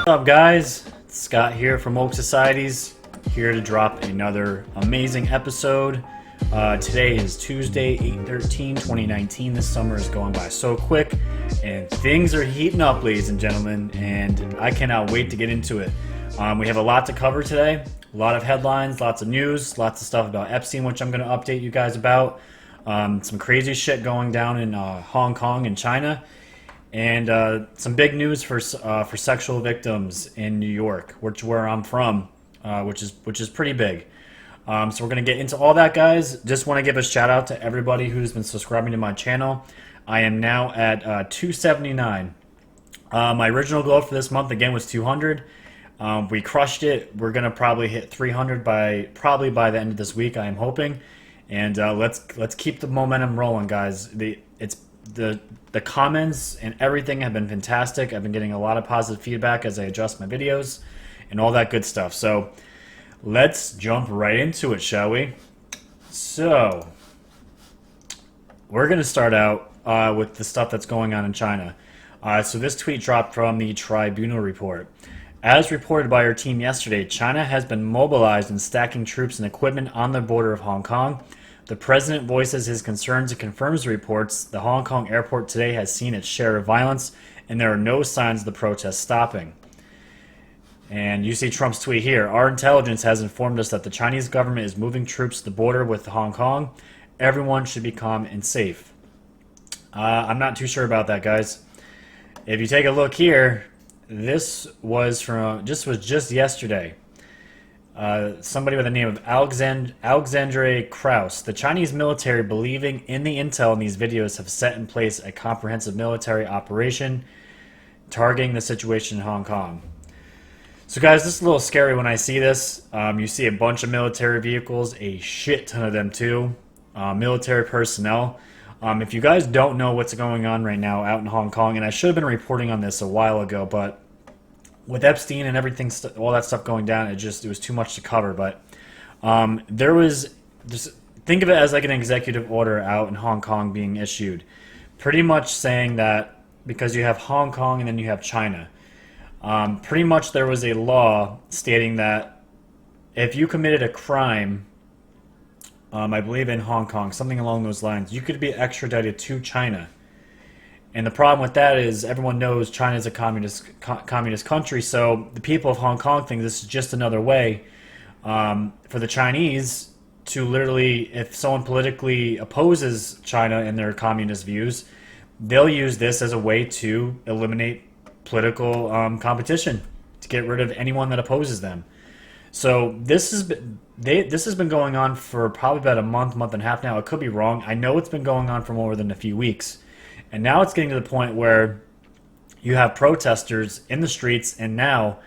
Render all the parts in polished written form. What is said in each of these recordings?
What's up, guys? It's Scott here from Oak Societies, here to drop another amazing episode. Today is Tuesday, 8/13/2019. This summer is going by so quick, and things are heating up, ladies and gentlemen, and I cannot wait to get into it. We have a lot to cover today, a lot of headlines, lots of news, lots of stuff about Epstein, which I'm going to update you guys about. Some crazy shit going down in Hong Kong and China. And some big news for sexual victims in New York, where I'm from, which is pretty big. So we're gonna get into all that, guys. Just want to give a shout out to everybody who's been subscribing to my channel. I am now at 279. My original goal for this month again was 200. We crushed it. We're gonna probably hit 300 by the end of this week. I am hoping, and let's keep the momentum rolling, guys. The comments and everything have been fantastic. I've been getting a lot of positive feedback as I adjust my videos and all that good stuff. So let's jump right into it, shall we? So we're going to start out with the stuff that's going on in China. So this tweet dropped from the Tribunal report. As reported by our team yesterday, China has been mobilized and stacking troops and equipment on the border of Hong Kong. The president voices his concerns and confirms the reports. The Hong Kong airport today has seen its share of violence, and there are no signs of the protests stopping. And you see Trump's tweet here. Our intelligence has informed us that the Chinese government is moving troops to the border with Hong Kong. Everyone should be calm and safe. I'm not too sure about that, guys. If you take a look here, this was just yesterday. Somebody by the name of Alexandre Krauss. The Chinese military, believing in the intel in these videos, have set in place a comprehensive military operation targeting the situation in Hong Kong. So, guys, this is a little scary when I see this. You see a bunch of military vehicles, a shit ton of them too, military personnel. If you guys don't know what's going on right now out in Hong Kong, and I should have been reporting on this a while ago, but with Epstein and everything, all that stuff going down, it was too much to cover. But there was just think of it as like an executive order out in Hong Kong being issued, pretty much saying that because you have Hong Kong and then you have China, pretty much there was a law stating that if you committed a crime, I believe in Hong Kong, something along those lines, you could be extradited to China. And the problem with that is everyone knows China is a communist country, so the people of Hong Kong think this is just another way for the Chinese to literally, if someone politically opposes China and their communist views, they'll use this as a way to eliminate political competition, to get rid of anyone that opposes them. So this has been going on for probably about a month and a half now. I could be wrong. I know it's been going on for more than a few weeks. And now it's getting to the point where you have protesters in the streets, and now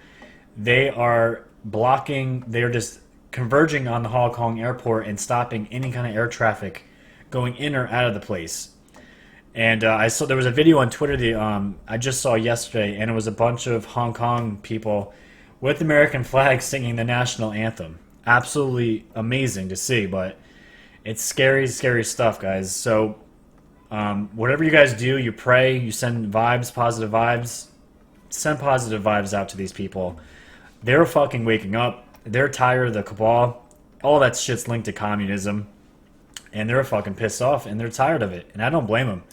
they're just converging on the Hong Kong airport and stopping any kind of air traffic going in or out of the place. And I saw there was a video on Twitter that I just saw yesterday, and it was a bunch of Hong Kong people with American flags singing the national anthem. Absolutely amazing to see, but it's scary, scary stuff, guys. So whatever you guys do, you pray, you send vibes, positive vibes. Send positive vibes out to these people. They're fucking waking up. They're tired of the cabal. All that shit's linked to communism. And they're fucking pissed off, and they're tired of it. And I don't blame them.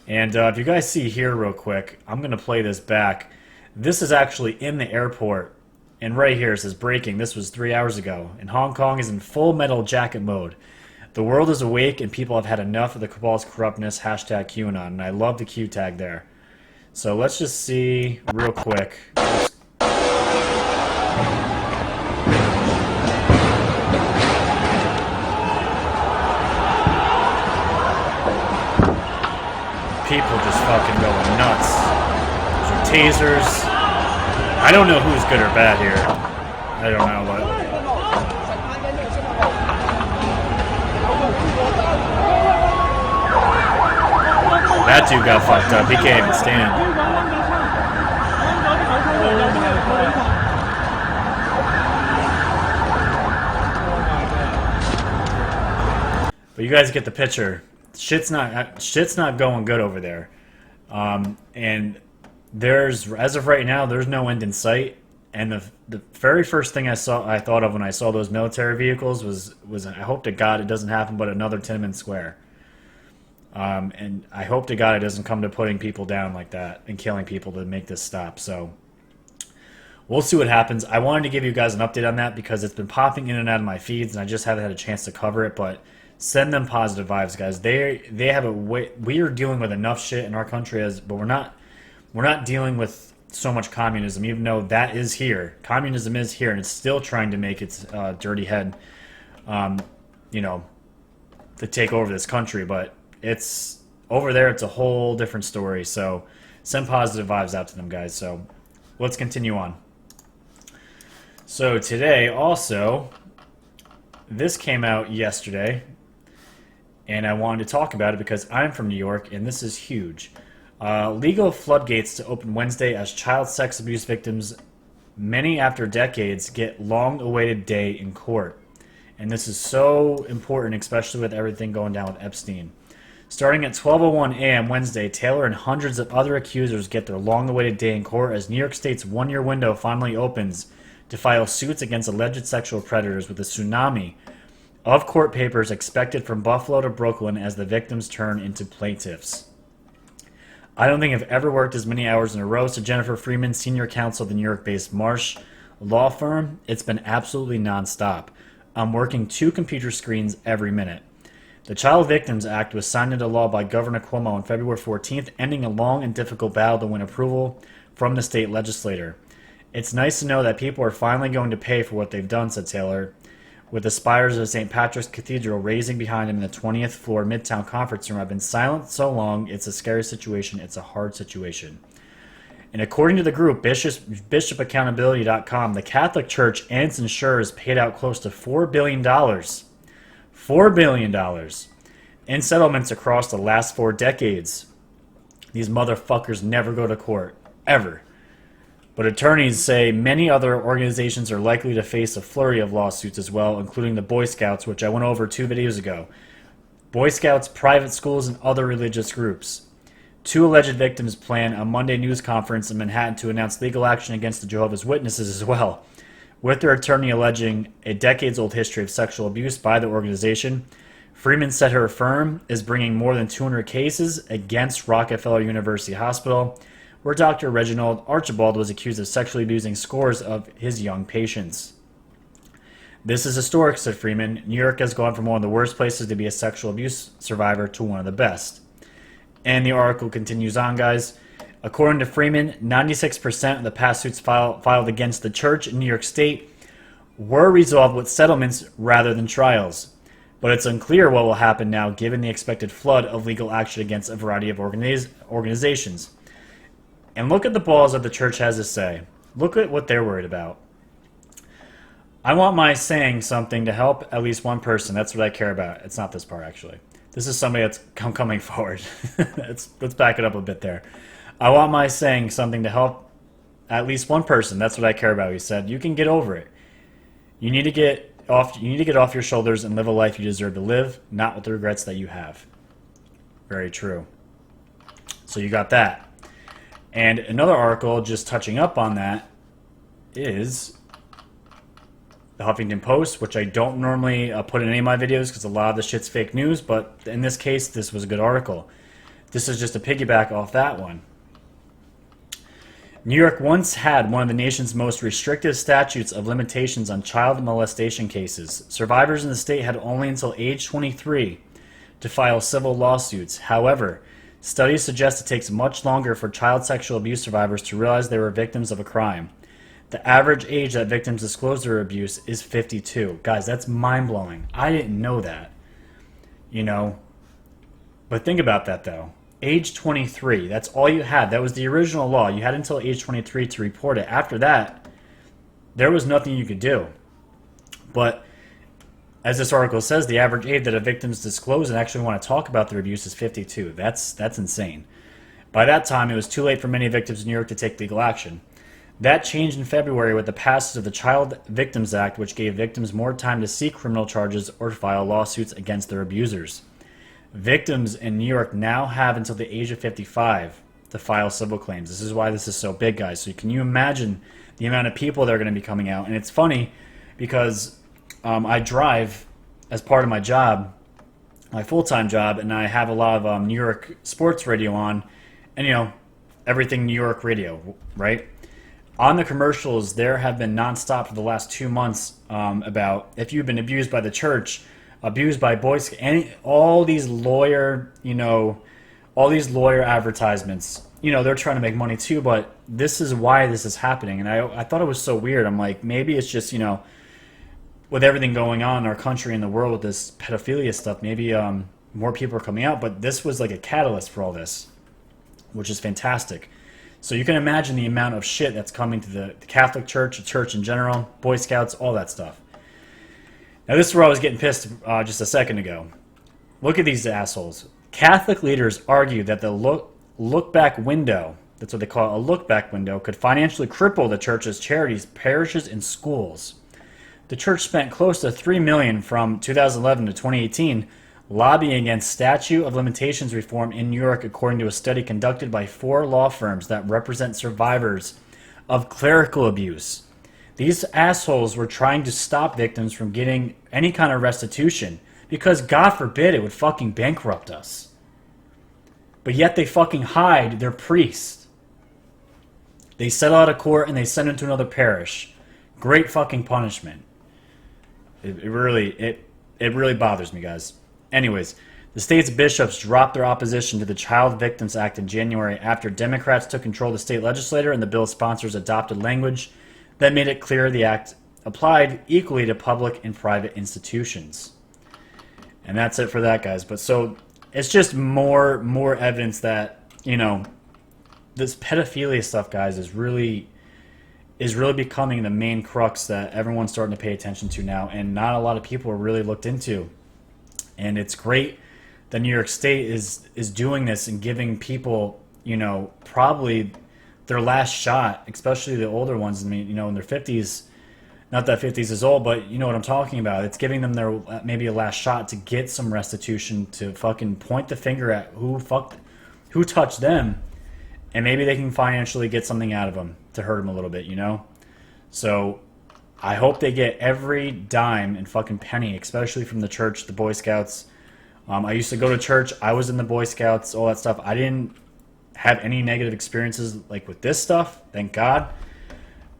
And if you guys see here real quick, I'm going to play this back. This is actually in the airport. And right here it says breaking. This was 3 hours ago. And Hong Kong is in full metal jacket mode. The world is awake, and people have had enough of the cabal's corruptness, hashtag QAnon, and I love the Q tag there. So let's just see real quick. People just fucking going nuts. Those are tasers. I don't know who's good or bad here. I don't know, but that dude got fucked up. He can't even stand. But you guys get the picture. Shit's not going good over there. And as of right now, there's no end in sight. And the very first thing I thought of when I saw those military vehicles was I hope to God it doesn't happen, but another Tiananmen Square. And I hope to God it doesn't come to putting people down like that and killing people to make this stop. So we'll see what happens. I wanted to give you guys an update on that because it's been popping in and out of my feeds, and I just haven't had a chance to cover it. But send them positive vibes, guys. They have a way. We are dealing with enough shit in our country, but we're not dealing with so much communism, even though that is here. Communism is here, and it's still trying to make its dirty head, to take over this country. But it's over there. It's a whole different story. So send positive vibes out to them, guys. So let's continue on. So today, also, this came out yesterday, and I wanted to talk about it because I'm from New York, and this is huge. Legal floodgates to open Wednesday as child sex abuse victims, many after decades, get long-awaited day in court. And this is so important, especially with everything going down with Epstein. Starting at 12:01 a.m. Wednesday, Taylor and hundreds of other accusers get their long-awaited day in court as New York State's one-year window finally opens to file suits against alleged sexual predators, with a tsunami of court papers expected from Buffalo to Brooklyn as the victims turn into plaintiffs. I don't think I've ever worked as many hours in a row, said Jennifer Freeman, senior counsel of the New York-based Marsh law firm. It's been absolutely nonstop. I'm working 2 computer screens every minute. The Child Victims Act was signed into law by Governor Cuomo on February 14th, ending a long and difficult battle to win approval from the state legislator. It's nice to know that people are finally going to pay for what they've done, said Taylor, with the spires of St. Patrick's Cathedral raising behind him in the 20th floor Midtown conference room. I've been silent so long. It's a scary situation. It's a hard situation. And according to the group, bishopaccountability.com, the Catholic Church and its insurers paid out close to $4 billion. $4 billion in settlements across the last 4 decades. These motherfuckers never go to court. Ever. But attorneys say many other organizations are likely to face a flurry of lawsuits as well, including the Boy Scouts, which I went over 2 videos ago. Boy Scouts, private schools, and other religious groups. 2 alleged victims plan a Monday news conference in Manhattan to announce legal action against the Jehovah's Witnesses as well, with their attorney alleging a decades-old history of sexual abuse by the organization. Freeman said her firm is bringing more than 200 cases against Rockefeller University Hospital, where Dr. Reginald Archibald was accused of sexually abusing scores of his young patients. This is historic, said Freeman. New York has gone from one of the worst places to be a sexual abuse survivor to one of the best. And the article continues on, guys. According to Freeman, 96% of the past suits filed against the church in New York State were resolved with settlements rather than trials. But it's unclear what will happen now given the expected flood of legal action against a variety of organizations. And look at the balls that the church has to say. Look at what they're worried about. I want my saying something to help at least one person. That's what I care about. It's not this part, actually. This is somebody that's coming forward. Let's back it up a bit there. I want my saying something to help at least one person. That's what I care about, he said. You can get over it. You need to get off your shoulders and live a life you deserve to live, not with the regrets that you have. Very true. So you got that. And another article just touching up on that is the Huffington Post, which I don't normally put in any of my videos because a lot of the shit's fake news, but in this case, this was a good article. This is just a piggyback off that one. New York once had one of the nation's most restrictive statutes of limitations on child molestation cases. Survivors in the state had only until age 23 to file civil lawsuits. However, studies suggest it takes much longer for child sexual abuse survivors to realize they were victims of a crime. The average age that victims disclose their abuse is 52. Guys, that's mind-blowing. I didn't know that. But think about that, though. Age 23, that's all you had. That was the original law. You had until age 23 to report it. After that, there was nothing you could do. But as this article says, the average age that a victim's disclose and actually want to talk about their abuse is 52. That's insane. By that time, it was too late for many victims in New York to take legal action. That changed in February with the passage of the Child Victims Act, which gave victims more time to seek criminal charges or file lawsuits against their abusers. Victims in New York now have until the age of 55 to file civil claims. This is why this is so big, guys. So can you imagine the amount of people that are going to be coming out? And it's funny because I drive as part of my job, my full-time job, and I have a lot of New York sports radio on, and, you know, everything New York radio, right? On the commercials, there have been nonstop for the last 2 months about if you've been abused by the church, abused by boys, all these lawyer, all these lawyer advertisements. They're trying to make money too, but this is why this is happening. And I thought it was so weird. I'm like, maybe it's just, with everything going on in our country and the world with this pedophilia stuff, maybe more people are coming out. But this was like a catalyst for all this, which is fantastic. So you can imagine the amount of shit that's coming to the Catholic Church, the church in general, Boy Scouts, all that stuff. Now this is where I was getting pissed just a second ago. Look at these assholes. Catholic leaders argue that the look-back window, that's what they call it, a look-back window, could financially cripple the church's charities, parishes, and schools. The church spent close to $3 million from 2011 to 2018 lobbying against statute of limitations reform in New York, according to a study conducted by 4 law firms that represent survivors of clerical abuse. These assholes were trying to stop victims from getting any kind of restitution because, God forbid, it would fucking bankrupt us. But yet they fucking hide their priest. They settle out of court and they send him to another parish. Great fucking punishment. It really bothers me, guys. Anyways, the state's bishops dropped their opposition to the Child Victims Act in January after Democrats took control of the state legislature and the bill's sponsors adopted language that made it clear the act applied equally to public and private institutions. And that's it for that, guys. But so it's just more evidence that, this pedophilia stuff, guys, is really becoming the main crux that everyone's starting to pay attention to now, and not a lot of people are really looked into. And it's great that New York State is doing this and giving people, probably their last shot, especially the older ones. I mean, in their 50s. Not that 50s is old, but you know what I'm talking about. It's giving them their maybe a last shot to get some restitution, to fucking point the finger at who touched them, and maybe they can financially get something out of them to hurt them a little bit, So I hope they get every dime and fucking penny, especially from the church, the Boy Scouts. I used to go to church. I was in the Boy Scouts, all that stuff. I didn't have any negative experiences like with this stuff, thank God.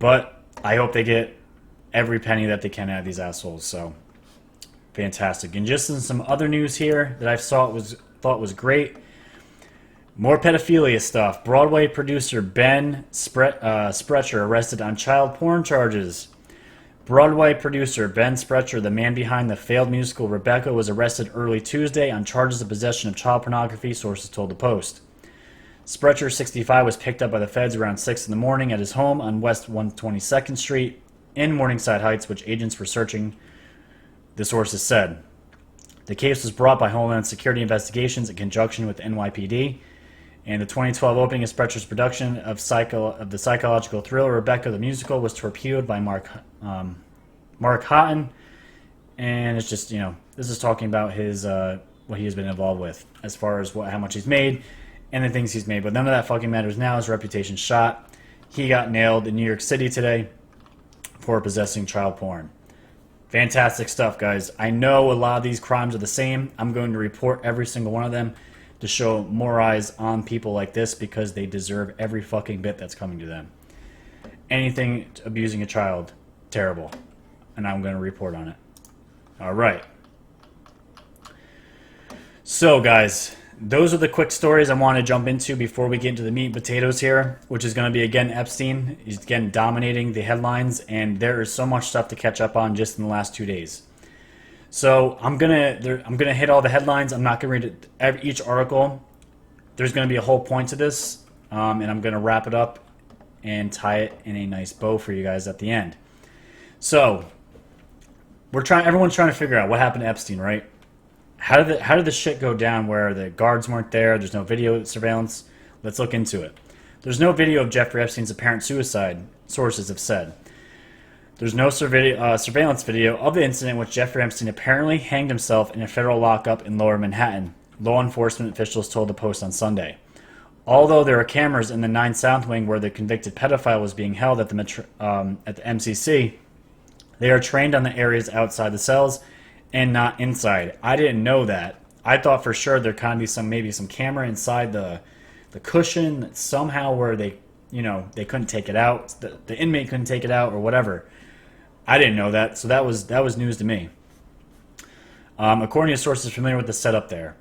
But I hope they get every penny that they can out of these assholes. So fantastic. And just in some other news here that I thought was great. More pedophilia stuff. Broadway producer Ben Sprecher arrested on child porn charges. Broadway producer Ben Sprecher, the man behind the failed musical Rebecca, was arrested early Tuesday on charges of possession of child pornography, sources told the Post. Sprecher, 65, was picked up by the feds around 6 in the morning at his home on West 122nd Street in Morningside Heights, which agents were searching, the sources said. The case was brought by Homeland Security Investigations in conjunction with NYPD, and the 2012 opening of Sprecher's production of the psychological thriller Rebecca the Musical was torpedoed by Mark Houghton, and it's just, this is talking about his what he has been involved with as far as how much he's made and the things he's made. But none of that fucking matters now. His reputation shot. He got nailed in New York City today for possessing child porn. Fantastic stuff, guys. I know a lot of these crimes are the same. I'm going to report every single one of them to show more eyes on people like this because they deserve every fucking bit that's coming to them. Anything abusing a child, terrible. And I'm going to report on it. All right. So, guys, those are the quick stories I want to jump into before we get into the meat and potatoes here, which is going to be, again, Epstein. He's, again, dominating the headlines, and there is so much stuff to catch up on just in the last 2 days. So I'm gonna hit all the headlines. I'm not gonna read each article. There's gonna be a whole point to this, and I'm gonna wrap it up and tie it in a nice bow for you guys at the end. So everyone's trying to figure out what happened to Epstein, right? How did the shit go down where the guards weren't there? There's no video surveillance. Let's look into it. There's no video of Jeffrey Epstein's apparent suicide, sources have said. There's no surveillance video of the incident in which Jeffrey Epstein apparently hanged himself in a federal lockup in Lower Manhattan, law enforcement officials told the Post on Sunday. Although there are cameras in the 9 South Wing where the convicted pedophile was being held at the MCC, they are trained on the areas outside the cells and not inside. I didn't know that. I thought for sure there kind of be maybe some camera inside the cushion somehow where they couldn't take it out. The inmate couldn't take it out or whatever. I didn't know that, so that was news to me. According to sources familiar with the setup there,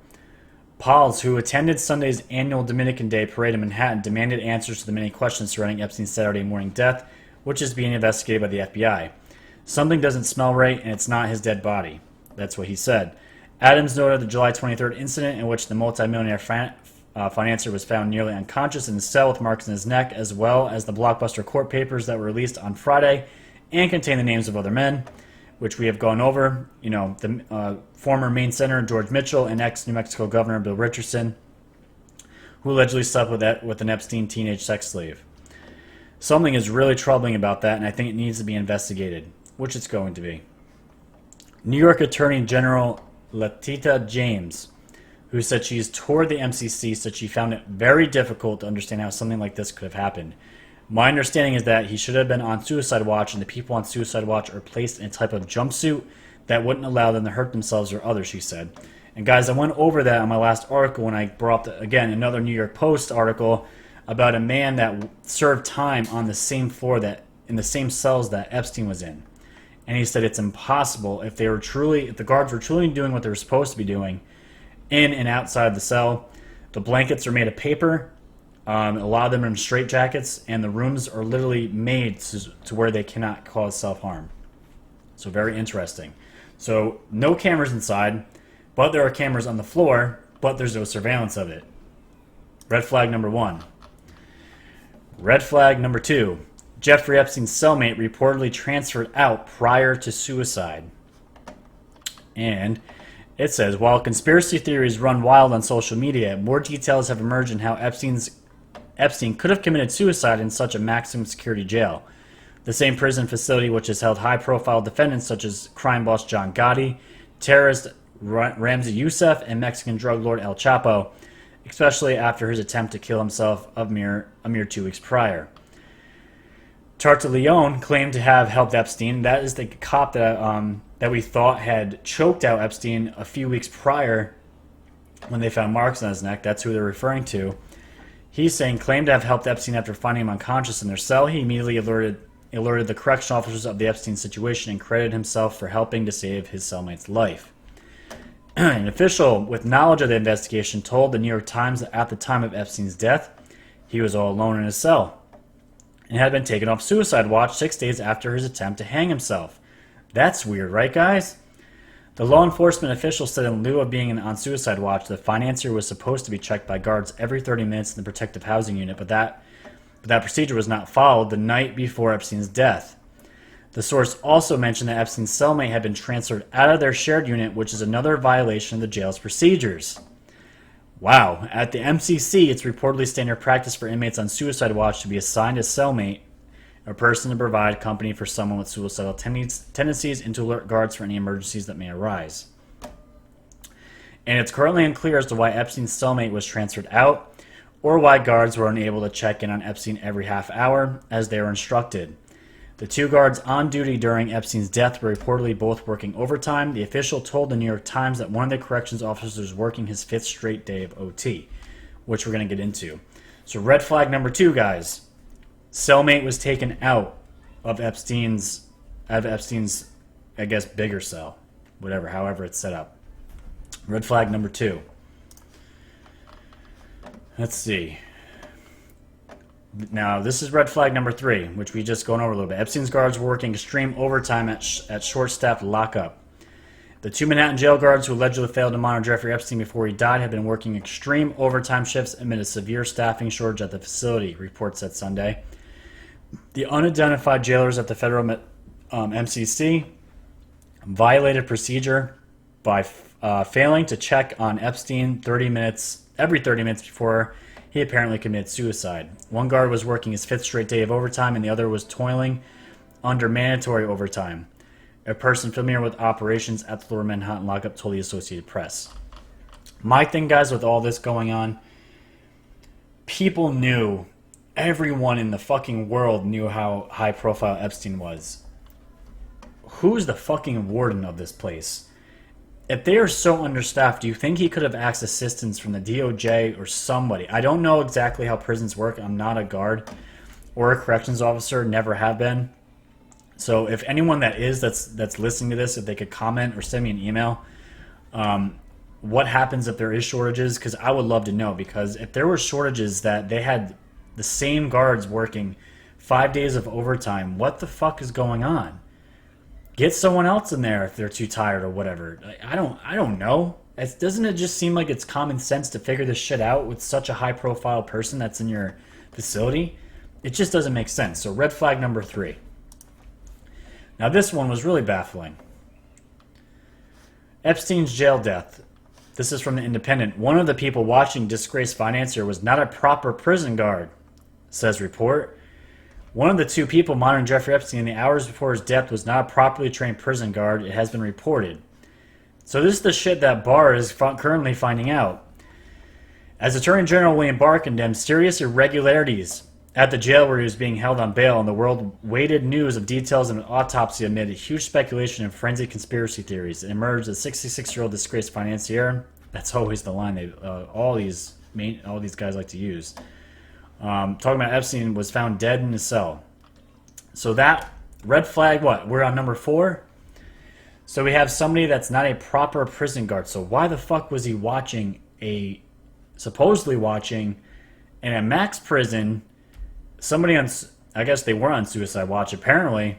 Pauls, who attended Sunday's annual Dominican Day parade in Manhattan, demanded answers to the many questions surrounding Epstein's Saturday morning death, which is being investigated by the FBI. Something doesn't smell right, and it's not his dead body. That's what he said. Adams noted the July 23rd incident in which the multimillionaire financier was found nearly unconscious in his cell with marks in his neck, as well as the blockbuster court papers that were released on Friday and contain the names of other men, which we have gone over. The former Maine Senator George Mitchell and ex-New Mexico Governor Bill Richardson, who allegedly slept with an Epstein teenage sex slave. Something is really troubling about that, and I think it needs to be investigated, which it's going to be. New York Attorney General Letitia James, who said she's toured the MCC, said she found it very difficult to understand how something like this could have happened. My understanding is that he should have been on suicide watch, and the people on suicide watch are placed in a type of jumpsuit that wouldn't allow them to hurt themselves or others, she said. And guys, I went over that on my last article when I brought up, again, another New York Post article about a man that served time on the same floor in the same cells that Epstein was in. And he said it's impossible if the guards were truly doing what they were supposed to be doing in and outside the cell. The blankets are made of paper. A lot of them are in straitjackets, and the rooms are literally made to where they cannot cause self-harm. So very interesting. So no cameras inside, but there are cameras on the floor, but there's no surveillance of it. Red flag number 1. Red flag number 2. Jeffrey Epstein's cellmate reportedly transferred out prior to suicide. And it says, while conspiracy theories run wild on social media, more details have emerged on how Epstein could have committed suicide in such a maximum security jail. The same prison facility which has held high-profile defendants such as crime boss John Gotti, terrorist Ramzi Youssef, and Mexican drug lord El Chapo, especially after his attempt to kill himself a mere 2 weeks prior. Tartaleone claimed to have helped Epstein. That is the cop that we thought had choked out Epstein a few weeks prior when they found marks on his neck. That's who they're referring to. He's saying claimed to have helped Epstein after finding him unconscious in their cell. He immediately alerted the correctional officers of the Epstein situation and credited himself for helping to save his cellmate's life. An official with knowledge of the investigation told the New York Times that at the time of Epstein's death, he was all alone in his cell and had been taken off suicide watch 6 days after his attempt to hang himself. That's weird, right, guys? The law enforcement official said in lieu of being on suicide watch, the financier was supposed to be checked by guards every 30 minutes in the protective housing unit, but that procedure was not followed the night before Epstein's death. The source also mentioned that Epstein's cellmate had been transferred out of their shared unit, which is another violation of the jail's procedures. Wow. At the MCC, it's reportedly standard practice for inmates on suicide watch to be assigned a cellmate, a person to provide company for someone with suicidal tendencies, and to alert guards for any emergencies that may arise. And it's currently unclear as to why Epstein's cellmate was transferred out, or why guards were unable to check in on Epstein every half hour, as they were instructed. The 2 guards on duty during Epstein's death were reportedly both working overtime. The official told the New York Times that one of the corrections officers was working his 5th straight day of OT, which we're going to get into. So red flag number 2, guys. Cellmate was taken out of Epstein's, I guess, bigger cell. However it's set up. Red flag number 2. Let's see. Now, this is red flag number 3, which we just gone over a little bit. Epstein's guards were working extreme overtime at short-staffed lockup. The 2 Manhattan jail guards who allegedly failed to monitor Jeffrey Epstein before he died had been working extreme overtime shifts amid a severe staffing shortage at the facility, reports said Sunday. The unidentified jailers at the federal MCC violated procedure by failing to check on Epstein every 30 minutes before he apparently committed suicide. One guard was working his 5th straight day of overtime, and the other was toiling under mandatory overtime. A person familiar with operations at the Lower Manhattan lockup told the Associated Press. My thing, guys, with all this going on, people knew, everyone in the fucking world knew how high profile Epstein was. Who's the fucking warden of this place? If they are so understaffed, do you think he could have asked assistance from the DOJ or somebody? I don't know exactly how prisons work. I'm not a guard or a corrections officer, never have been. So if anyone that's listening to this, if they could comment or send me an email, what happens if there is shortages? Because I would love to know. Because if there were shortages that they had the same guards working 5 days of overtime, what the fuck is going on? Get someone else in there if they're too tired or whatever. I don't know. Doesn't it just seem like it's common sense to figure this shit out with such a high profile person that's in your facility? It just doesn't make sense. So red flag number 3. Now this one was really baffling. Epstein's jail death. This is from The Independent. One of the people watching disgraced financier was not a proper prison guard, says report. One of the 2 people monitoring Jeffrey Epstein in the hours before his death was not a properly trained prison guard, it has been reported. So this is the shit that Barr is currently finding out. As Attorney General William Barr condemned serious irregularities at the jail where he was being held on bail, and the world waited news of details of an autopsy amid a huge speculation and frenzied conspiracy theories. It emerged a 66-year-old disgraced financier. That's always the line all these guys like to use. Talking about Epstein was found dead in his cell. So that red flag, what? We're on number 4. So we have somebody that's not a proper prison guard. So why the fuck was he supposedly watching in a max prison? Somebody on, I guess they were on suicide watch apparently,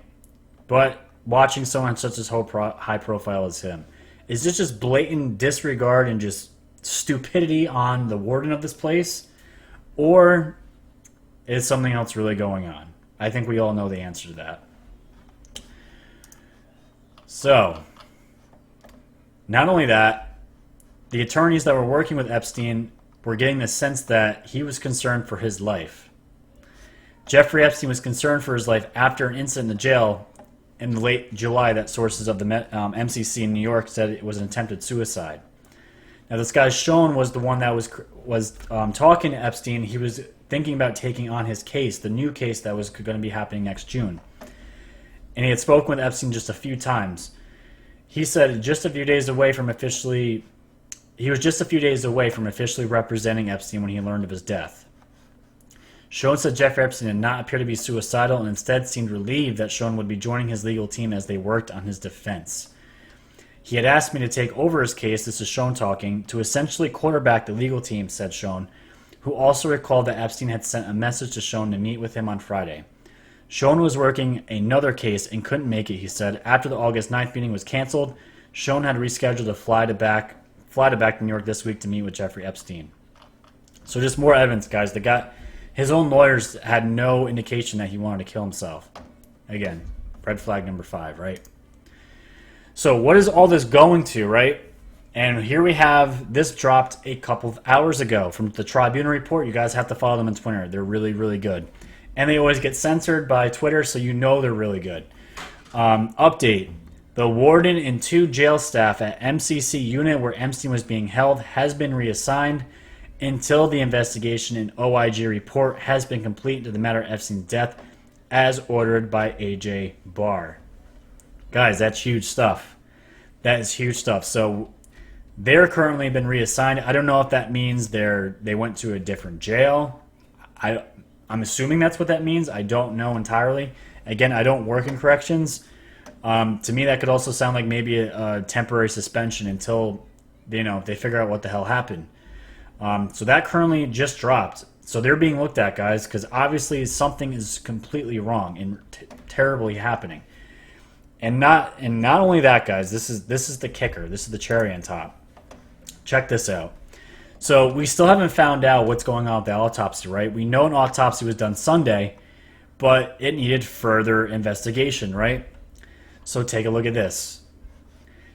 but watching someone such as high profile as him. Is this just blatant disregard and just stupidity on the warden of this place? Or is something else really going on? I think we all know the answer to that. So, not only that, the attorneys that were working with Epstein were getting the sense that he was concerned for his life. Jeffrey Epstein was concerned for his life after an incident in the jail in late July that sources of the MCC in New York said it was an attempted suicide. Now, this guy Schoen was the one that was talking to Epstein. He was thinking about taking on his case, the new case that was going to be happening next June. And he had spoken with Epstein just a few times. He said he was just a few days away from officially representing Epstein when he learned of his death. Schoen said Jeffrey Epstein did not appear to be suicidal and instead seemed relieved that Schoen would be joining his legal team as they worked on his defense. He had asked me to take over his case, this is Schoen talking, to essentially quarterback the legal team, said Schoen, who also recalled that Epstein had sent a message to Schoen to meet with him on Friday. Schoen was working another case and couldn't make it, he said. After the August 9th meeting was canceled, Schoen had rescheduled a fly back to New York this week to meet with Jeffrey Epstein. So just more evidence, guys. The guy, his own lawyers had no indication that he wanted to kill himself. Again, red flag number 5, right? So what is all this going to, right? And here we have, this dropped a couple of hours ago from the Tribune Report. You guys have to follow them on Twitter. They're really, really good. And they always get censored by Twitter, so you know they're really good. Update. The warden and 2 jail staff at MCC unit where Epstein was being held has been reassigned until the investigation and OIG report has been complete into the matter of Epstein's death as ordered by AJ Barr. Guys, that's huge stuff. That is huge stuff. So they're currently been reassigned. I don't know if that means they went to a different jail. I'm assuming that's what that means. I don't know entirely. Again, I don't work in corrections. To me, that could also sound like maybe a temporary suspension until they figure out what the hell happened. So that currently just dropped. So they're being looked at, guys, because obviously something is completely wrong and terribly happening. And not only that, guys. This is the kicker. This is the cherry on top. Check this out. So we still haven't found out what's going on with the autopsy, right? We know an autopsy was done Sunday, but it needed further investigation, right? So take a look at this.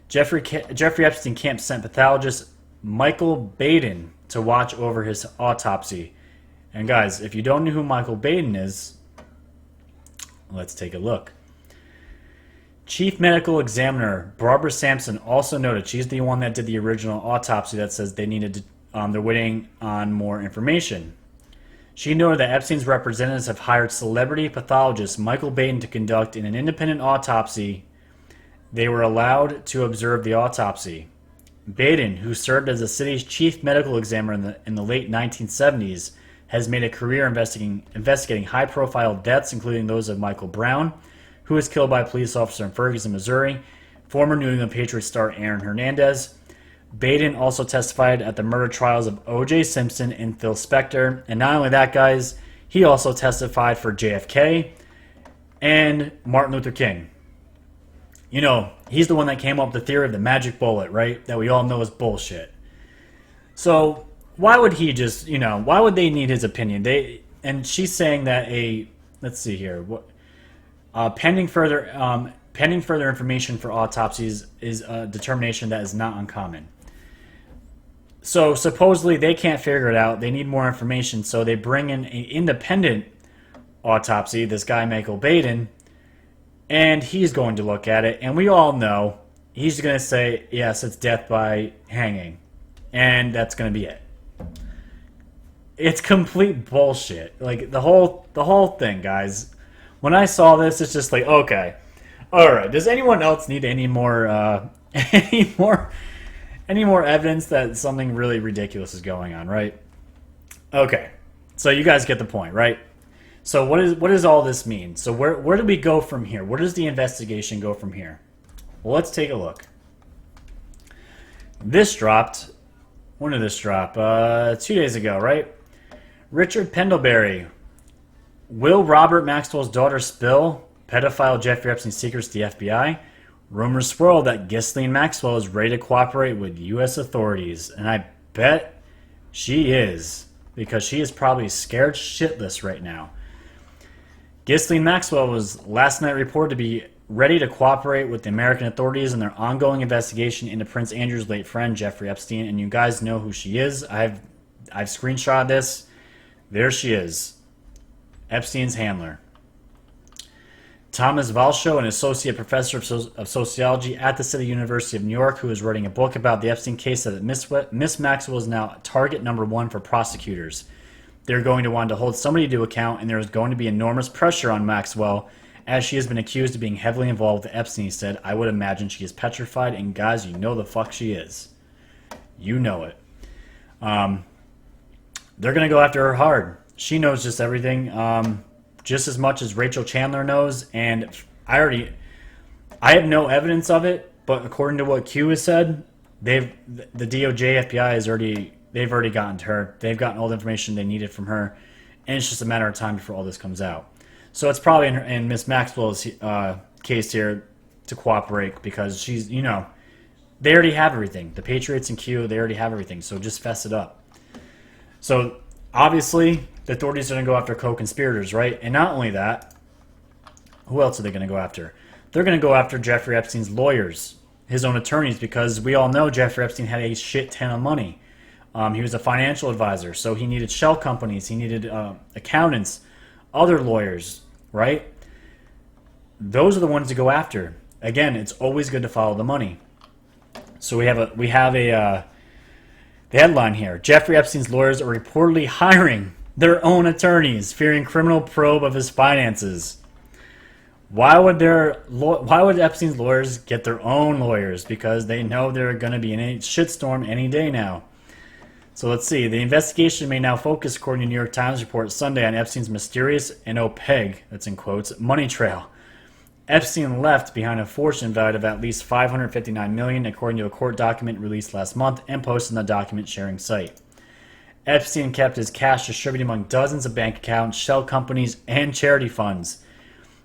Jeffrey Epstein camp sent pathologist Michael Baden to watch over his autopsy. And guys, if you don't know who Michael Baden is, let's take a look. Chief Medical Examiner Barbara Sampson also noted, she's the one that did the original autopsy, that says they needed to, they're waiting on more information. She noted that Epstein's representatives have hired celebrity pathologist Michael Baden to conduct an independent autopsy. They were allowed to observe the autopsy. Baden, who served as the city's chief medical examiner in the late 1970s, has made a career investigating high-profile deaths, including those of Michael Brown, who was killed by a police officer in Ferguson, Missouri, former New England Patriots star Aaron Hernandez. Baden also testified at the murder trials of O.J. Simpson and Phil Spector. And not only that, guys, he also testified for JFK and Martin Luther King. You know, he's the one that came up with the theory of the magic bullet, right? That we all know is bullshit. So why would he just, why would they need his opinion? And she's saying that let's see here, pending further information for autopsies is a determination that is not uncommon. So supposedly they can't figure it out. They need more information, so they bring in an independent autopsy, this guy Michael Baden, and he's going to look at it, and we all know he's going to say, yes, it's death by hanging, and that's going to be it. It's complete bullshit. Like, the whole thing, guys. When I saw this, it's just like, okay, all right. Does anyone else need any more evidence that something really ridiculous is going on, right? Okay, so you guys get the point, right? So what does all this mean? So where do we go from here? Where does the investigation go from here? Well, let's take a look. This dropped. When did this drop? 2 days ago, right? Richard Pendlebury. Will Robert Maxwell's daughter spill pedophile Jeffrey Epstein's secrets to the FBI? Rumors swirl that Ghislaine Maxwell is ready to cooperate with U.S. authorities. And I bet she is. Because she is probably scared shitless right now. Ghislaine Maxwell was last night reported to be ready to cooperate with the American authorities in their ongoing investigation into Prince Andrew's late friend, Jeffrey Epstein. And you guys know who she is. I've screenshotted this. There she is. Epstein's handler. Thomas Valshow, an associate professor of sociology at the City University of New York, who is writing a book about the Epstein case, said that Miss Maxwell is now target number one for prosecutors. They're going to want to hold somebody to account, and there is going to be enormous pressure on Maxwell, as she has been accused of being heavily involved with Epstein. He said, I would imagine she is petrified, and guys, you know the fuck she is. You know it. They're going to go after her hard. She knows just everything. Just as much as Rachel Chandler knows, and I have no evidence of it, but according to what Q has said, the DOJ, FBI they've already gotten to her. They've gotten all the information they needed from her, and it's just a matter of time before all this comes out. So it's probably in Miss Maxwell's case here to cooperate, because she's, they already have everything. The Patriots and Q, they already have everything, so just fess it up. So obviously, the authorities are going to go after co-conspirators, right? And not only that, who else are they going to go after? They're going to go after Jeffrey Epstein's lawyers, his own attorneys, because we all know Jeffrey Epstein had a shit ton of money. He was a financial advisor, so he needed shell companies, he needed accountants, other lawyers, right? Those are the ones to go after. Again, it's always good to follow the money. So we have the headline here. Jeffrey Epstein's lawyers are reportedly hiring their own attorneys, fearing criminal probe of his finances. Why would Epstein's lawyers get their own lawyers? Because they know they're going to be in a shitstorm any day now. So let's see. The investigation may now focus, according to New York Times report Sunday, on Epstein's mysterious and opaque, that's in quotes, money trail. Epstein left behind a fortune valued of at least $559 million, according to a court document released last month and posted on the document sharing site. Epstein kept his cash distributed among dozens of bank accounts, shell companies, and charity funds.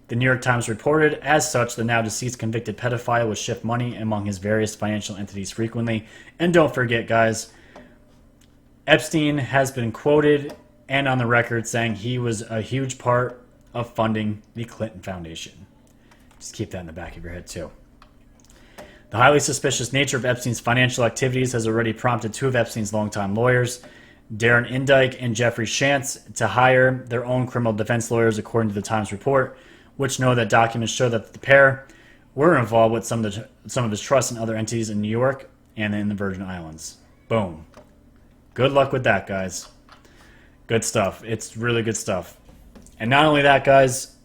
The New York Times reported, as such, the now deceased convicted pedophile would shift money among his various financial entities frequently. And don't forget, guys, Epstein has been quoted and on the record saying he was a huge part of funding the Clinton Foundation. Just keep that in the back of your head, too. The highly suspicious nature of Epstein's financial activities has already prompted two of Epstein's longtime lawyers, Darren Indyke and Jeffrey Shantz, to hire their own criminal defense lawyers, according to the Times report, which know that documents show that the pair were involved with some of his trusts and other entities in New York and in the Virgin Islands. Boom. Good luck with that, guys. Good stuff. It's really good stuff. And not only that, guys,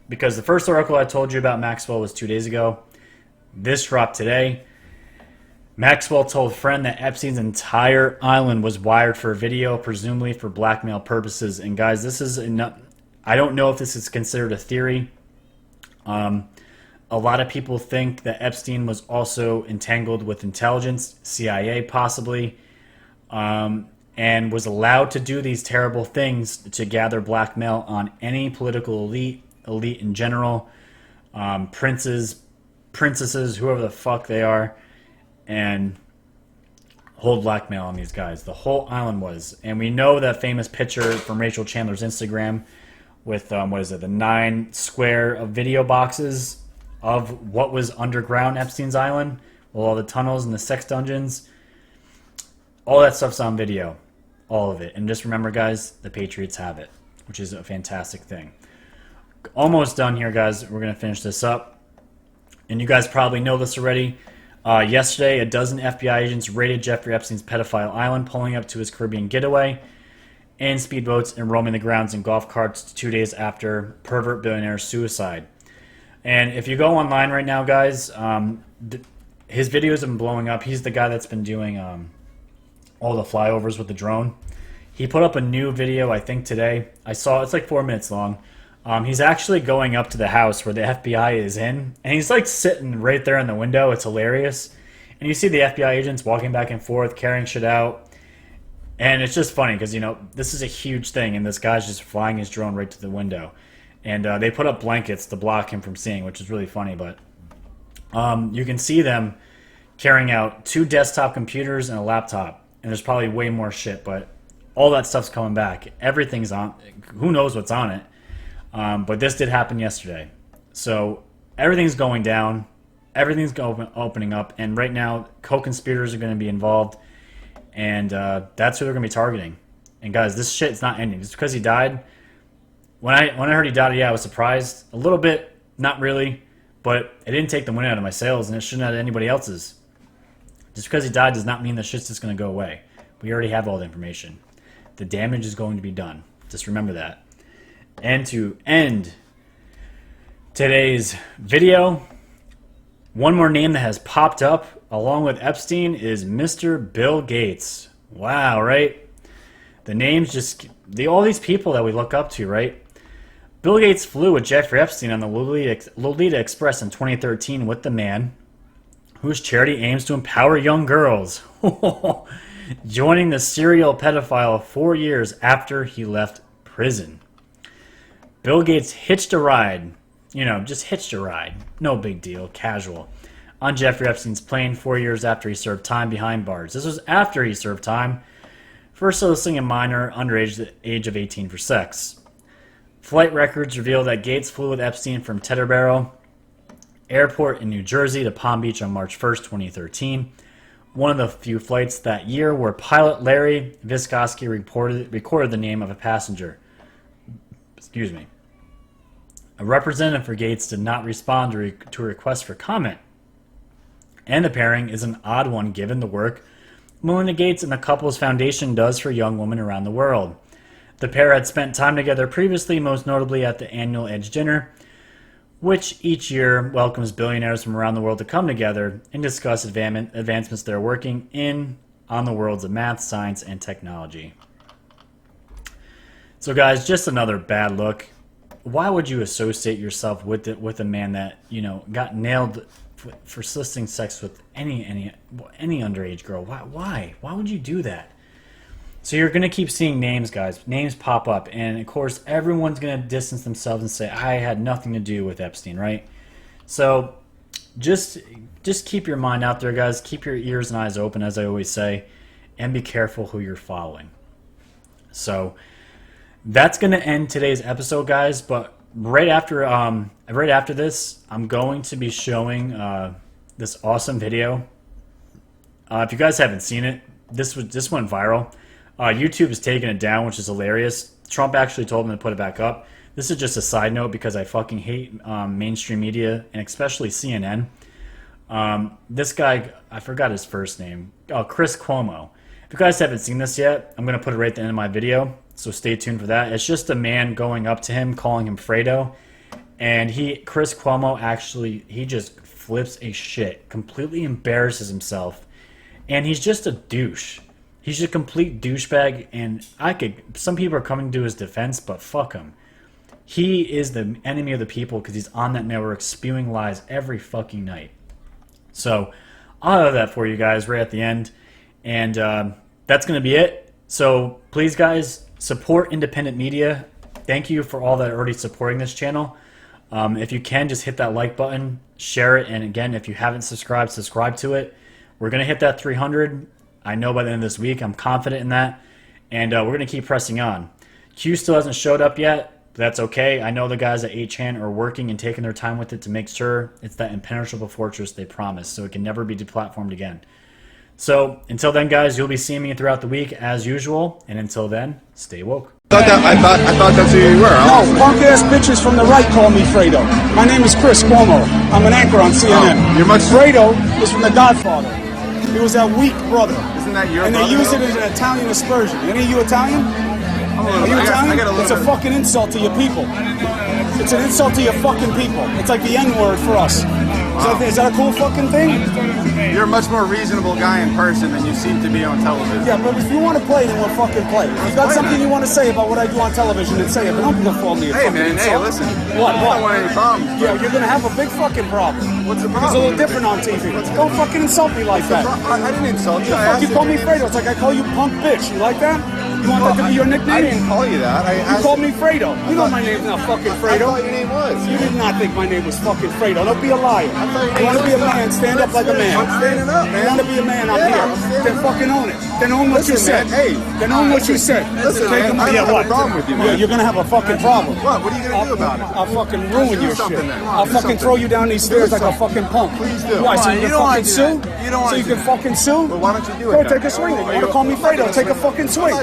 because the first article I told you about Maxwell was 2 days ago, this dropped today. Maxwell told friend that Epstein's entire island was wired for video, presumably for blackmail purposes. And guys, this is I don't know if this is considered a theory. A lot of people think that Epstein was also entangled with intelligence, CIA possibly, and was allowed to do these terrible things to gather blackmail on any political elite in general, princes, princesses, whoever the fuck they are, and hold blackmail on these guys. The whole island was. And we know that famous picture from Rachel Chandler's Instagram with, the 9 square of video boxes of what was underground Epstein's island, with all the tunnels and the sex dungeons. All that stuff's on video. All of it. And just remember, guys, the Patriots have it, which is a fantastic thing. Almost done here, guys. We're going to finish this up. And you guys probably know this already. Yesterday, a dozen FBI agents raided Jeffrey Epstein's pedophile island, pulling up to his Caribbean getaway in speedboats and roaming the grounds in golf carts 2 days after pervert billionaire's suicide. And if you go online right now, guys, his videos have been blowing up. He's the guy that's been doing all the flyovers with the drone. He put up a new video, I think today. I saw it's like 4 minutes long. He's actually going up to the house where the FBI is in, and he's like sitting right there in the window. It's hilarious. And you see the FBI agents walking back and forth, carrying shit out. And it's just funny because, this is a huge thing, and this guy's just flying his drone right to the window. And they put up blankets to block him from seeing, which is really funny. But you can see them carrying out 2 desktop computers and a laptop. And there's probably way more shit, but all that stuff's coming back. Everything's on. Who knows what's on it? But this did happen yesterday. So everything's going down. Everything's opening up. And right now, co-conspirators are going to be involved. And that's who they're going to be targeting. And guys, this shit's not ending. Just because he died... When I heard he died, yeah, I was surprised. A little bit, not really. But it didn't take the wind out of my sails, and it shouldn't have anybody else's. Just because he died does not mean the shit's just going to go away. We already have all the information. The damage is going to be done. Just remember that. And to end today's video, one more name that has popped up along with Epstein is Mr. Bill Gates. Wow, right? The names just... all these people that we look up to, right? Bill Gates flew with Jeffrey Epstein on the Lolita Express in 2013 with the man whose charity aims to empower young girls, joining the serial pedophile 4 years after he left prison. Bill Gates hitched a ride, just hitched a ride, no big deal, casual, on Jeffrey Epstein's plane 4 years after he served time behind bars. This was after he served time for soliciting a minor underage the age of 18 for sex. Flight records reveal that Gates flew with Epstein from Teterboro Airport in New Jersey to Palm Beach on March 1st, 2013. One of the few flights that year where pilot Larry Vysotsky recorded the name of a passenger. Excuse me. A representative for Gates did not respond to a request for comment. And the pairing is an odd one given the work Melinda Gates and the couple's foundation does for young women around the world. The pair had spent time together previously, most notably at the annual Edge Dinner, which each year welcomes billionaires from around the world to come together and discuss advancements they're working on the worlds of math, science, and technology. So guys, just another bad look. Why would you associate yourself with a man that, got nailed for soliciting sex with any underage girl? Why would you do that? So you're going to keep seeing names, guys. Names pop up. And, of course, everyone's going to distance themselves and say, I had nothing to do with Epstein, right? So just keep your mind out there, guys. Keep your ears and eyes open, as I always say. And be careful who you're following. So that's going to end today's episode, guys. But right after this, I'm going to be showing this awesome video. If you guys haven't seen it, this went viral. YouTube is taking it down, which is hilarious. Trump actually told him to put it back up. This is just a side note because I fucking hate mainstream media, and especially CNN. This guy, I forgot his first name. Chris Cuomo. If you guys haven't seen this yet, I'm going to put it right at the end of my video. so stay tuned for that. It's just a man going up to him, calling him Fredo, and Chris Cuomo actually, he just flips a shit, completely embarrasses himself, and he's just a douche. He's a complete douchebag, and some people are coming to his defense, but fuck him. He is the enemy of the people because he's on that network spewing lies every fucking night. So I'll have that for you guys right at the end, and that's going to be it. So please, guys, support independent media. Thank you for all that are already supporting this channel. If you can, just hit that like button, share it, and again, if you haven't subscribed, subscribe to it. We're going to hit that 300. I know by the end of this week. I'm confident in that. And we're going to keep pressing on. Q still hasn't showed up yet. But that's okay. I know the guys at 8chan are working and taking their time with it to make sure it's that impenetrable fortress they promised, so it can never be deplatformed again. So until then, guys, you'll be seeing me throughout the week as usual. And until then, stay woke. I thought that's who you were. No, punk-ass bitches from the right call me Fredo. My name is Chris Cuomo. I'm an anchor on CNN. You're much... Fredo is from The Godfather. He was that weak brother. Isn't that your and brother? And they use it as an Italian aspersion. Any of you Italian? Are you Italian? It's a fucking insult to your people. It's an insult to your fucking people. It's like the N-word for us. Is that a cool fucking thing? You're a much more reasonable guy in person than you seem to be on television. Yeah, but if you want to play, then we'll fucking play. If you got something you want to say about what I do on television, then say it. But don't call me a fucking insult. Hey, listen. What? I don't want any problems. Yeah, you're going to have a big fucking problem. What's the problem? It's a little different on TV. Don't fucking insult me like that. I didn't insult you. You call me Fredo. It's like I call you punk bitch. You like that? You want that to be your nickname? I didn't call you that. You called me Fredo. You know my name's not fucking Fredo. I thought your name was. You did not think my name was fucking Fredo. Don't be a liar. You want to be a man, stand up like a man. I'm standing up, man. You want to be a man, I'm here. Then fucking own it. Then own what you said. Hey. Then own what you said. Listen, man, I don't have a problem with you, man. You're going to have a fucking problem. What? What are you going to do about it? I'll fucking ruin your shit. I'll fucking throw you down these stairs like a fucking punk. Please do. Why, so you can fucking sue? So you can fucking sue? Well, why don't you do it? Go take a swing. You want to call me Fredo? Take a fucking swing.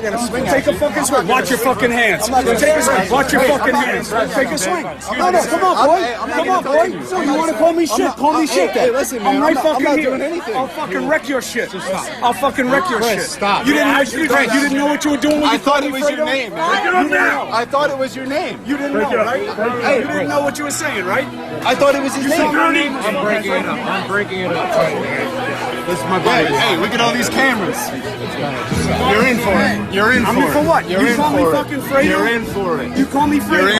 Take a fucking swing. Watch your fucking hands. Take a swing. Watch your fucking hands. Take a swing. No, come on, boy. Come on, boy. So you want to call me shit? Call me shit then. I'm right fucking here. I'll fucking wreck your shit. I'll fucking wreck your shit. Stop. You didn't know what you were doing when you thought it was your name, man. I thought it was your name. You didn't know, right? You didn't know what you were saying, right? I thought it was his name. I'm breaking it up. I'm breaking it up. This is my buddy. Hey, look at all these cameras. You're in for it. You're in for it. I mean, for what? You call me fucking Fredo? You're in for it. You call me Fredo?